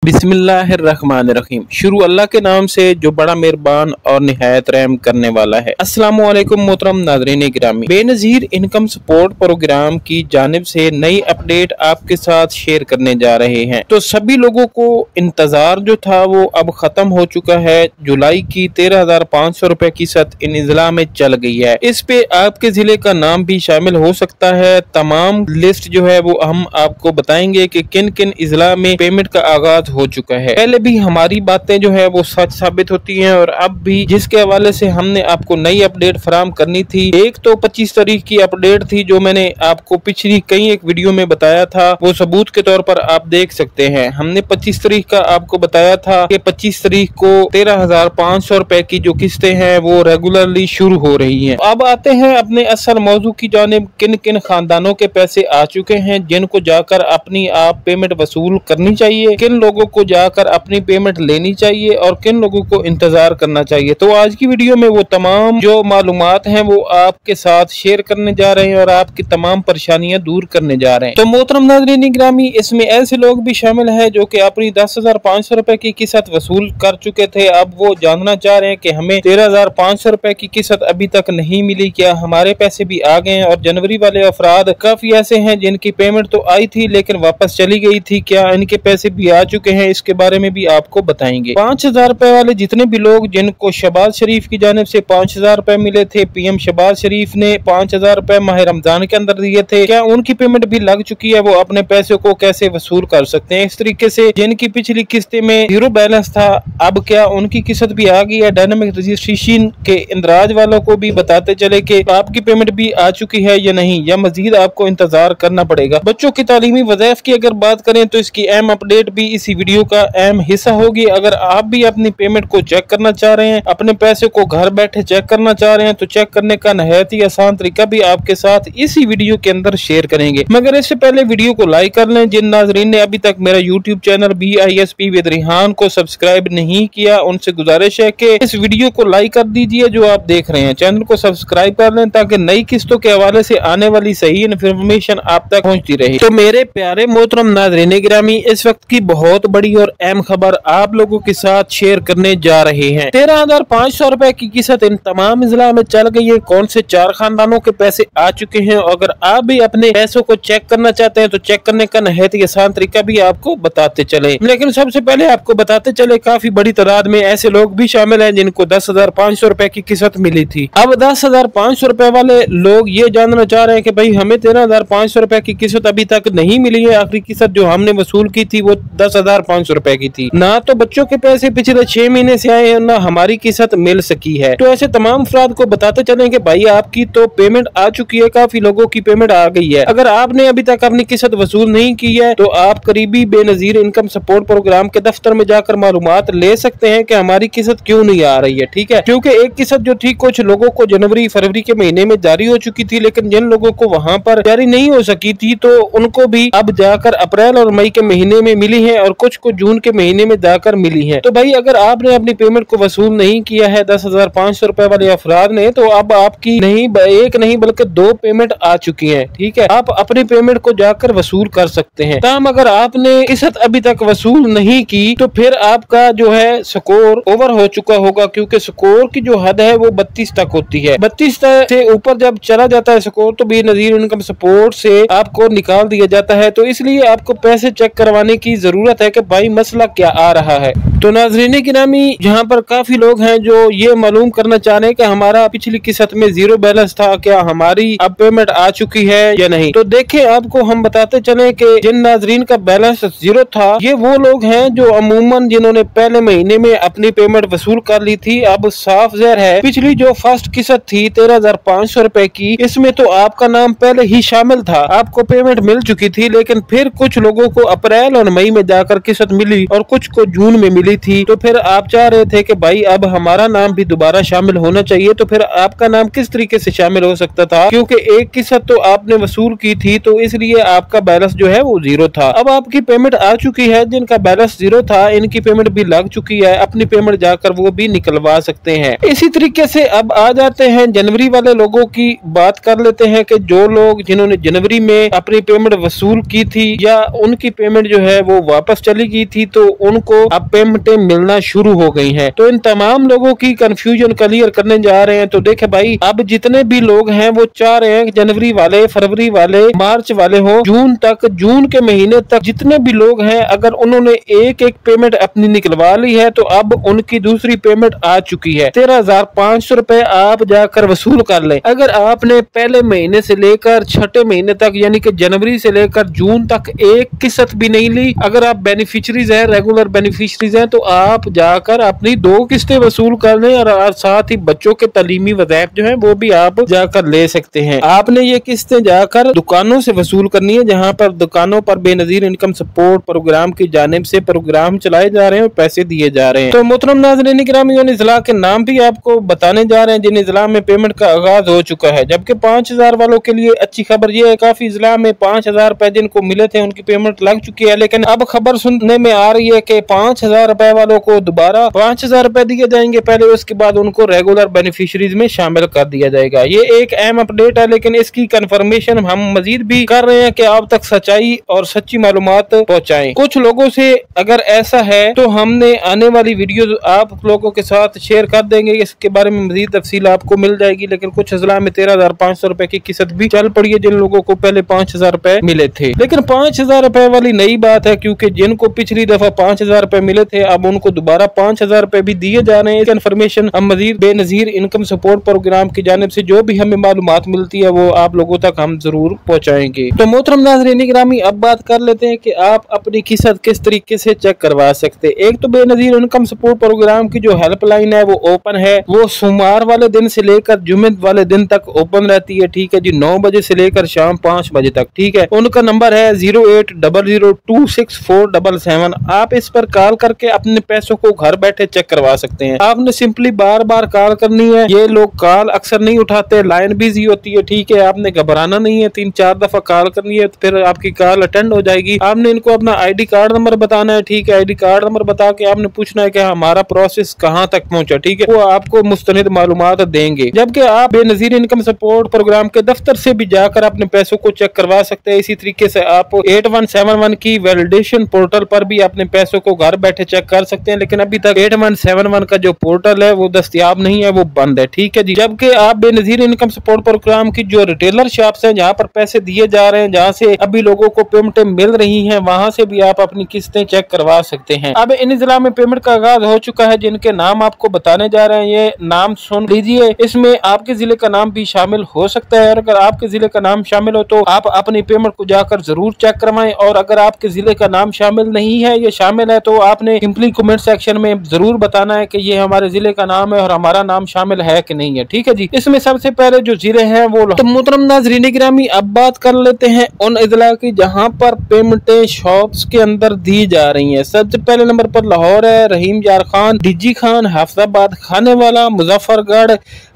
बिस्मिल्लाहिर्रहमानिर्रहीम। शुरू अल्लाह के नाम से जो बड़ा मेहरबान और निहायत रहम करने वाला है। अस्सलामु अलैकुम मोहतरम नाज़रीन गिरामी, बेनज़ीर इनकम सपोर्ट प्रोग्राम की जानिब से नई अपडेट आपके साथ शेयर करने जा रहे हैं। तो सभी लोगों को इंतजार जो था वो अब खत्म हो चुका है। जुलाई की 13,500 रुपए की किस्त इन इजला में चल गई है। इस पे आपके जिले का नाम भी शामिल हो सकता है। तमाम लिस्ट जो है वो हम आपको बताएंगे कि किन किन इजला में पेमेंट का आगाज हो चुका है। पहले भी हमारी बातें जो है वो सच साबित होती हैं और अब भी जिसके हवाले से हमने आपको नई अपडेट फराम करनी थी। एक तो 25 तारीख की अपडेट थी जो मैंने आपको पिछली कई एक वीडियो में बताया था, वो सबूत के तौर पर आप देख सकते हैं। हमने 25 तारीख का आपको बताया था कि 25 तारीख को 13,500 रुपए की जो किस्तें हैं वो रेगुलरली शुरू हो रही हैं। अब आते हैं अपने असल मौजू की जानिब। किन किन खानदानों के पैसे आ चुके हैं जिनको जाकर अपनी आप पेमेंट वसूल करनी चाहिए, किन लोगों को जाकर अपनी पेमेंट लेनी चाहिए और किन लोगों को इंतजार करना चाहिए। तो आज की वीडियो में वो तमाम जो मालूमात हैं वो आपके साथ शेयर करने जा रहे हैं और आपकी तमाम परेशानियां दूर करने जा रहे हैं। तो मोहतरम नाज़रीन गिरामी, इसमें ऐसे लोग भी शामिल हैं जो कि अपनी 10,500 रुपए की किस्त वसूल कर चुके थे। अब वो जानना चाह रहे हैं कि हमें 13,500 रुपए की किस्त अभी तक नहीं मिली, क्या हमारे पैसे भी आ गए हैं। और जनवरी वाले अफराद काफी ऐसे हैं जिनकी पेमेंट तो आई थी लेकिन वापस चली गई थी, क्या इनके पैसे भी आ चुके हैं, इसके बारे में भी आपको बताएंगे। 5,000 रुपए वाले जितने भी लोग जिनको शहबाज शरीफ की जानिब से 5,000 रुपए मिले थे, पीएम शहबाज शरीफ ने 5,000 रुपए माह रमजान के अंदर दिए थे, क्या उनकी पेमेंट भी लग चुकी है? वो अपने पैसे को कैसे वसूल कर सकते हैं? इस तरीके से जिनकी पिछली किस्तें में जीरो बैलेंस था, अब क्या उनकी किस्त भी आ गई है? डायनामिक रजिस्ट्रेशन के इंदराज वालों को भी बताते चले कि आपकी पेमेंट भी आ चुकी है या नहीं, या मजीद आपको इंतजार करना पड़ेगा। बच्चों की तालीमी वज़ाइफ की अगर बात करें तो इसकी अहम अपडेट भी इसी वीडियो का अहम हिस्सा होगी। अगर आप भी अपनी पेमेंट को चेक करना चाह रहे हैं, अपने पैसे को घर बैठे चेक करना चाह रहे हैं, तो चेक करने का नहायत ही आसान तरीका भी आपके साथ इसी वीडियो के अंदर शेयर करेंगे। मगर इससे पहले वीडियो को लाइक कर लें। जिन नाजरीन ने अभी तक मेरा YouTube channel BISP with Rihan को सब्सक्राइब नहीं किया, उनसे गुजारिश है कि इस वीडियो को लाइक कर दीजिए जो आप देख रहे हैं। चैनल को सब्सक्राइब कर लें ताकि नई किस्तों के हवाले से आने वाली सही इन्फॉर्मेशन आप तक पहुंचती रहे। तो मेरे प्यारे मोहतरम नाज़रीन गिरामी, इस वक्त की बहुत बड़ी और अहम खबर आप लोगों के साथ शेयर करने जा रहे हैं। 13,500 रुपए की किस्त इन तमाम जिला में चल गई है। कौन से 4 खानदानों के पैसे आ चुके हैं? अगर आप भी अपने पैसों को चेक करना चाहते हैं तो चेक करने का नहायत ही आसान तरीका भी आपको बताते चले। लेकिन सबसे पहले आपको बताते चले, काफी बड़ी तादाद में ऐसे लोग भी शामिल हैं जिनको 10,500 रुपए की किस्त मिली थी। अब 10,500 रुपए वाले लोग ये जानना चाह रहे हैं कि भाई हमें 13,500 रुपए की किस्त अभी तक नहीं मिली है। आखिरी किस्त जो हमने वसूल की थी वो 10,500 रुपए की थी। ना तो बच्चों के पैसे पिछले 6 महीने से आए हैं, ना हमारी किस्त मिल सकी है। तो ऐसे तमाम अफराद को बताते चलें कि भाई आपकी तो पेमेंट आ चुकी है, काफी लोगों की पेमेंट आ गई है। अगर आपने अभी तक अपनी किस्त वसूल नहीं की है तो आप करीबी बेनजीर इनकम सपोर्ट प्रोग्राम के दफ्तर में जाकर मालूमात ले सकते हैं कि हमारी किस्त क्यों नहीं आ रही है। ठीक है, क्योंकि एक किस्त जो थी कुछ लोगों को जनवरी फरवरी के महीने में जारी हो चुकी थी, लेकिन जिन लोगों को वहाँ पर जारी नहीं हो सकी थी तो उनको भी अब जाकर अप्रैल और मई के महीने में मिली है और कुछ को जून के महीने में जाकर मिली है। तो भाई अगर आपने अपनी पेमेंट को वसूल नहीं किया है 10,500 रुपए वाले अफराद ने, तो अब आपकी नहीं एक नहीं बल्कि 2 पेमेंट आ चुकी है। ठीक है, आप अपनी पेमेंट को जाकर वसूल कर सकते हैं। तमाम अगर आपने किस्त अभी तक वसूल नहीं की तो फिर आपका जो है स्कोर ओवर हो चुका होगा, क्योंकि स्कोर की जो हद है वो 32 तक होती है। 32 से ऊपर जब चला जाता है स्कोर तो बेनजीर इनकम सपोर्ट से आपको निकाल दिया जाता है। तो इसलिए आपको पैसे चेक करवाने की जरूरत है कि भाई मसला क्या आ रहा है। तो नाज़रीन गिरामी, यहाँ पर काफी लोग हैं जो ये मालूम करना चाह रहे हैं कि हमारा पिछली किस्त में जीरो बैलेंस था, क्या हमारी अब पेमेंट आ चुकी है या नहीं। तो देखें, आपको हम बताते चले कि जिन नाज़रीन का बैलेंस जीरो था ये वो लोग हैं जो अमूमन जिन्होंने पहले महीने में अपनी पेमेंट वसूल कर ली थी। अब साफ ज़ाहिर है पिछली जो फर्स्ट किस्त थी 13,500 रुपए की, इसमें तो आपका नाम पहले ही शामिल था, आपको पेमेंट मिल चुकी थी। लेकिन फिर कुछ लोगों को अप्रैल और मई में जाकर किस्त मिली और कुछ को जून में मिली थी। तो फिर आप चाह रहे थे कि भाई अब हमारा नाम भी दोबारा शामिल होना चाहिए। तो फिर आपका नाम किस तरीके से शामिल हो सकता था, क्योंकि एक किस्त तो आपने वसूल की थी तो इसलिए आपका बैलेंस जो है वो जीरो था। अब आपकी पेमेंट आ चुकी है, जिनका बैलेंस जीरो था इनकी पेमेंट भी लग चुकी है, अपनी पेमेंट जाकर वो भी निकलवा सकते हैं। इसी तरीके से अब आ जाते हैं जनवरी वाले लोगों की बात कर लेते हैं कि जो लोग जिन्होंने जनवरी में अपनी पेमेंट वसूल की थी या उनकी पेमेंट जो है वो वापस चली गई थी तो उनको अब पेमेंटें मिलना शुरू हो गई हैं। तो इन तमाम लोगों की कंफ्यूजन क्लियर करने जा रहे हैं। तो देखे भाई, अब जितने भी लोग हैं वो चाह रहे हैं जनवरी वाले, फरवरी वाले, मार्च वाले हो, जून तक, जून के महीने तक जितने भी लोग हैं अगर उन्होंने एक एक पेमेंट अपनी निकलवा ली है तो अब उनकी दूसरी पेमेंट आ चुकी है। 13,500 रुपए आप जाकर वसूल कर लें। अगर आपने पहले महीने से लेकर छठे महीने तक यानी कि जनवरी से लेकर जून तक एक किस्त भी नहीं ली, अगर आप बेनिफिशरीज हैं, रेगुलर बेनिफिशरीज हैं, तो आप जाकर अपनी 2 किस्तें वसूल कर लें और साथ ही बच्चों के तालीमी वज़ाइफ जो है वो भी आप जाकर ले सकते हैं। आपने ये किस्तें जाकर दुकानों से वसूल करनी है, जहाँ पर दुकानों पर बेनजीर इनकम सपोर्ट प्रोग्राम की जानिब से प्रोग्राम चलाए जा रहे हैं और पैसे दिए जा रहे हैं। तो मोहतरम नाज़रीन गिरामी, उन इज़ला के नाम भी आपको बताने जा रहे हैं जिन इज़ला में पेमेंट का आगाज हो चुका है। जबकि 5,000 वालों के लिए अच्छी खबर यह है, काफी इज़ला में 5,000 रुपए जिनको मिले थे उनकी पेमेंट लग चुकी है। लेकिन अब खबर सुनने में आ रही है कि 5,000 रुपए वालों को दोबारा 5,000 रुपए दिए जाएंगे पहले, उसके बाद उनको रेगुलर बेनिफिशरीज में शामिल कर दिया जाएगा। ये एक अहम अपडेट है, लेकिन इसकी कंफर्मेशन हम मजीद भी कर रहे हैं कि आप तक सच्चाई और सच्ची मालूमात पहुंचाएं। कुछ लोगों से अगर ऐसा है तो हमने आने वाली वीडियो आप लोगों के साथ शेयर कर देंगे, इसके बारे में मजीद तफसील आपको मिल जाएगी। लेकिन कुछ अजला में 13,500 रुपए की किस्त भी चल पड़ी है जिन लोगों को पहले 5,000 रुपए मिले थे। लेकिन 5,000 रुपए वाली नई बात है, क्योंकि जिनको पिछली दफा 5,000 रुपए मिले थे अब उनको दोबारा 5,000 रुपए भी दिए जा रहे हैं। इसकी इन्फॉर्मेशन हम मजीद बेनजीर इनकम सपोर्ट प्रोग्राम की जानिब से जो भी हमें मालूमात मिलती है वो आप लोगों तक हम जरूर पहुंचाएंगे। तो मोहतरम नाज़रीन गिरामी, अब बात कर लेते हैं कि आप अपनी किस्त किस तरीके से चेक करवा सकते हैं। एक तो बेनजीर इनकम सपोर्ट प्रोग्राम की जो हेल्पलाइन है वो ओपन है, वो सोमवार वाले दिन से लेकर जुमे वाले दिन तक ओपन रहती है। ठीक है जी, 9 बजे से लेकर शाम 5 बजे तक। ठीक है, उनका नंबर है 0800264777। आप इस पर कॉल करके अपने पैसों को घर बैठे चेक करवा सकते हैं। आपने सिंपली बार बार कॉल करनी है। ये लोग कॉल अक्सर नहीं उठाते, लाइन बिजी होती है। ठीक है, आपने घबराना नहीं है, 3-4 दफा कॉल करनी है तो फिर आपकी कॉल अटेंड हो जाएगी। आपने इनको अपना ID कार्ड नंबर बताना है। ठीक है, ID कार्ड नंबर बता के आपने पूछना है कि हमारा प्रोसेस कहाँ तक पहुंचा। ठीक है, वो आपको मुस्तनिद मालूमात देंगे। जबकि आप बेनजीर इनकम सपोर्ट प्रोग्राम के दफ्तर से भी जाकर अपने पैसों को चेक करवा सकते हैं। इसी तरीके से आप 8171 की वैलिडेशन पोर्टल पर भी अपने पैसों को घर बैठे चेक कर सकते हैं। लेकिन अभी तक 8171 का जो पोर्टल है वो दस्तयाब नहीं है, वो बंद है। ठीक है जी, जबकि आप बेनजीर इनकम सपोर्ट प्रोग्राम की जो रिटेलर शॉप्स हैं जहाँ पर पैसे दिए जा रहे हैं, जहाँ से अभी लोगों को पेमेंटें मिल रही हैं, वहां से भी आप अपनी किस्तें चेक करवा सकते हैं। अब इन जिला में पेमेंट का आगाज हो चुका है, जिनके नाम आपको बताने जा रहे हैं ये नाम सुन लीजिए। इसमें आपके जिले का नाम भी शामिल हो सकता है और अगर आपके जिले का नाम शामिल हो तो आप अपनी पेमेंट को जाकर जरूर चेक करवाएं। और अगर आपके जिले का नाम शामिल नहीं है, ये शामिल है, तो आपने सिंपली कमेंट सेक्शन में जरूर बताना है कि ये हमारे जिले का नाम है और हमारा नाम शामिल है कि नहीं है। ठीक है जी, इसमें सबसे पहले जो जिले हैं वो तो मोहतरम नाज़रीन गिरामी, अब बात कर लेते हैं उन इजला की जहां पर पेमेंटें शॉप्स के अंदर दी जा रही हैं। सबसे पहले नंबर पर लाहौर है, रहीम यार खान, डीजी खान, हाफिजाबाद, खानेवाला, मुजफ्फरगढ़,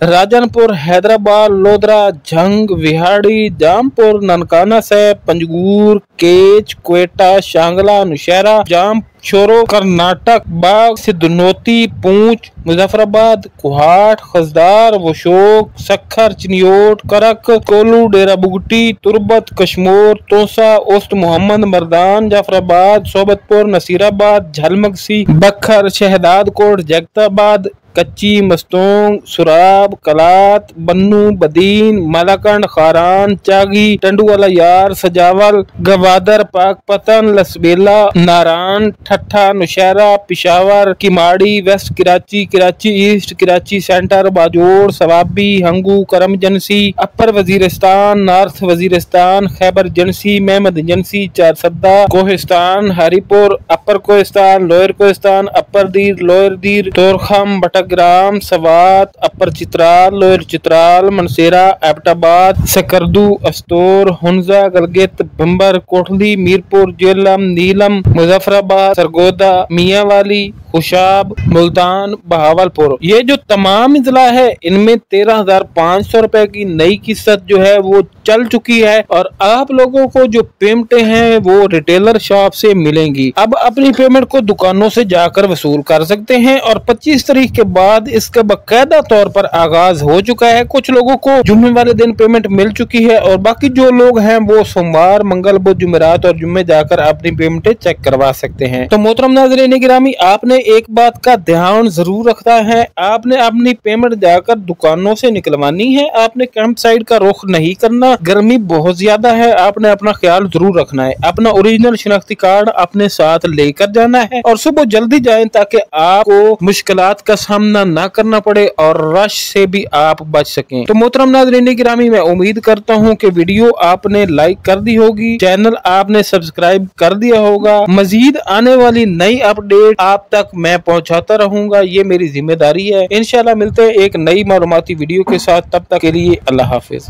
राजनपुर, हैदराबाद, लोधरा, झंग, विहाड़ी, जामपुर, ननकाना साहिब, पंजगूर, केच, क्वेटा, शांगला, नौशहरा, जाम छोरो, कर्नाटक, बाग, सिद्धनोती, पूंछ, मुजफ्फराबाद, कुहाट, खजदार, वशोक, सखर, चिनियोट, करक, कोलू, डेरा बुगटी, तुरबत, कश्मोर, तोसा, ओस्ट मोहम्मद, मर्दान, जाफराबाद, सोबतपुर, नसीराबाद, झलमगसी, बखर, शहदादकोट, जगताबाद, कच्ची, मस्तोंग, सुराब, कलात, बन्नू, बदीन, मलाकंड, खारान, चागी, टंडूवाला यार, सजावल, Gwadar, Pakpattan, Lasbela, Narayan, Thatta, Nowshera, Peshawar, Keamari, west Karachi, Karachi east, Karachi centre, Bajaur, Swabi, Hangu, Kurram agency, upper Waziristan, north Waziristan, Khyber agency, Mohmand agency, Charsadda, Kohistan, Haripur, upper Kohistan, lower Kohistan, upper Dir, lower Dir, Torkham, Battagram, Swat, upper Chitral, lower Chitral, Mansehra, Abbottabad, Skardu, Astore, Hunza, Gilgit, Bhimber, Kotli, Mirpur, Jhelum, Neelum, Muzaffarabad, Sargodha, Mianwali, Khushab, Multan, Bahawalpur. ये जो तमाम इजला है इनमें 13,500 रुपए की नई किस्त जो है वो चल चुकी है और आप लोगों को जो पेमेंटें हैं वो रिटेलर शॉप से मिलेंगी। अब अपनी पेमेंट को दुकानों से जाकर वसूल कर सकते हैं और 25 तारीख के बाद इसका बाकायदा तौर पर आगाज हो चुका है। कुछ लोगों को जुम्मे वाले दिन पेमेंट मिल चुकी है और बाकी जो लोग हैं वो सोमवार, मंगल, बुध, जुमेरात और जुम्मे जाकर अपनी पेमेंटें चेक करवा सकते हैं। तो मोहतरम नाज़रीन गिरामी, आपने एक बात का ध्यान जरूर रखना है, आपने अपनी पेमेंट जाकर दुकानों से निकलवानी है। आपने कैंप साइड का रुख नहीं करना, गर्मी बहुत ज्यादा है, आपने अपना ख्याल जरूर रखना है। अपना ओरिजिनल शनाख्ती कार्ड अपने साथ लेकर जाना है और सुबह जल्दी जाएं ताकि आपको मुश्किलात का सामना ना करना पड़े और रश से भी आप बच सकें। तो मोहतरम नाज़रीन गिरामी, मैं उम्मीद करता हूँ कि वीडियो आपने लाइक कर दी होगी, चैनल आपने सब्सक्राइब कर दिया होगा। मजीद आने वाली नई अपडेट आप तक मैं पहुँचाता रहूंगा, ये मेरी जिम्मेदारी है। इंशाल्लाह मिलते हैं एक नई मालूमाती वीडियो के साथ, तब तक के लिए अल्लाह हाफिज।